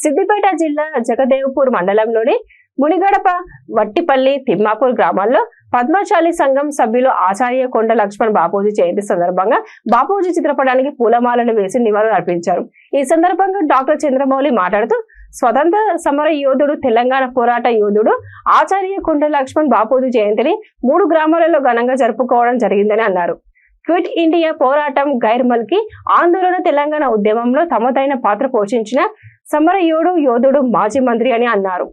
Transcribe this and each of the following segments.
సిద్దిపేట జిల్లా జగదేవ్పూర్ మండలంలోని మునిగడప, వట్టిపల్లి, తిమ్మాపూర్ గ్రామాల్లో పద్మశాలి సంఘం సభ్యులు ఆచార్య కొండ లక్ష్మణ్ బాపూజీ జయంతి సందర్భంగా బాపూజీ చిత్రపటానికి పూలమాలను వేసి నివాళులు అర్పించారు. ఈ సందర్భంగా డాక్టర్ చంద్రమౌళి మాట్లాడుతూ స్వతంత్ర సమర యోధుడు, తెలంగాణ పోరాట యోధుడు ఆచార్య కొండ లక్ష్మణ్ బాపూజీ జయంతిని 3 గ్రామాలలో ఘనంగా జరుపుకోవడం జరిగిందని అన్నారు. క్విట్ ఇండియా పోరాటం, గైర్మల్కి ఆందోళన, తెలంగాణ ఉద్యమంలో తమదైన పాత్ర పోషించిన సమర యోధుడు, మాజీ మంత్రి అని అన్నారు.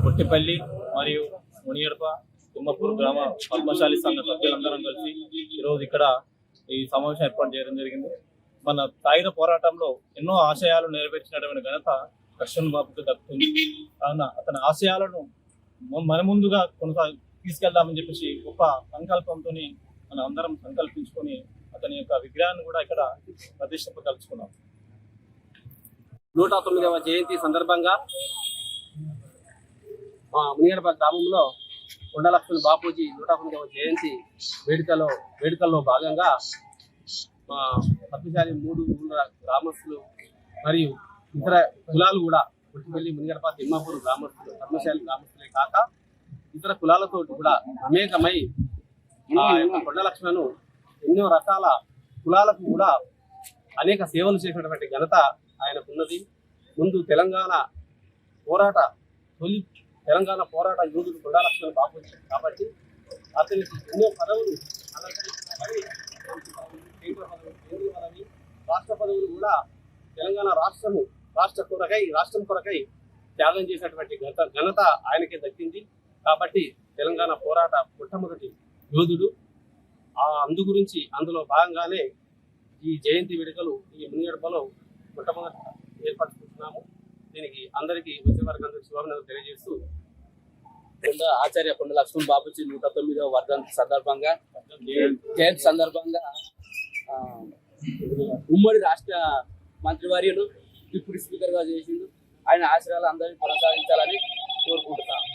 వట్టిపల్లి మరియు మునిగడప, తిమ్మాపూర్ గ్రామ పద్మశాలి సంఘ సభ్యులందరం కలిసి ఈరోజు ఇక్కడ ఈ సమావేశం ఏర్పాటు చేయడం జరిగింది. మన సాయుధ పోరాటంలో ఎన్నో ఆశయాలు నెరవేర్చినటువంటి ఘనత లక్ష్మణ్ బాబుకి దక్కుతుంది. కావున అతని ఆశయాలను మన ముందుగా తీసుకెళ్దామని చెప్పేసి గొప్ప సంకల్పంతో మనం అందరం సంకల్పించుకొని అతని యొక్క విగ్రహాన్ని కూడా ఇక్కడ ప్రతిష్ఠింపదలుచుకున్నాం. 109వ జయంతి సందర్భంగా మునిగడప గ్రామంలో కొండ లక్ష్మణ్ బాపూజీ 109వ జయంతి వేడుకల్లో భాగంగా పద్మశాలి 3 గ్రామస్తులు మరియు ఇతర కులాలు కూడా వట్టిపల్లి, మునిగడప, తిమ్మాపూర్ గ్రామస్తులు, పద్మశాలి గ్రామస్తులే కాక ఇతర కులాలతో కూడా అమేకమై కొండ లక్ష్మణ్ ఎన్నో రకాల కులాలకు కూడా అనేక సేవలు చేసినటువంటి ఘనత ఆయనకున్నది. ముందు తెలంగాణ పోరాట యోధుడు కొండ లక్ష్మణ్ బాపూజీ కాబట్టి అతనికి ఎన్నో పదవులు కేంద్ర పదవి, రాష్ట్ర పదవులు కూడా తెలంగాణ రాష్ట్రం కొరకై త్యాగం చేసినటువంటి ఘనత ఆయనకే దక్కింది. కాబట్టి తెలంగాణ పోరాట మొట్టమొదటి యోధుడు. అందులో భాగంగానే ఈ జయంతి వేడుకలు ఈ మునిగడపలో మొట్టమొదటి ఏర్పరచుకుంటున్నాము. దీనికి అందరికీ వచ్చే వారికి అందరికీ శుభాభినందనలు తెలియజేస్తూ ఆచార్య కొండ లక్ష్మణ్ బాపూజీ 109వ వర్ధంతి జయంతి సందర్భంగా ఉమ్మడి రాష్ట్ర మంత్రివర్యులు డిప్యూటీ స్పీకర్ గా చేసిండు. ఆయన ఆశయాలు అందరినీ కొనసాగించాలని కోరుకుంటున్నాను.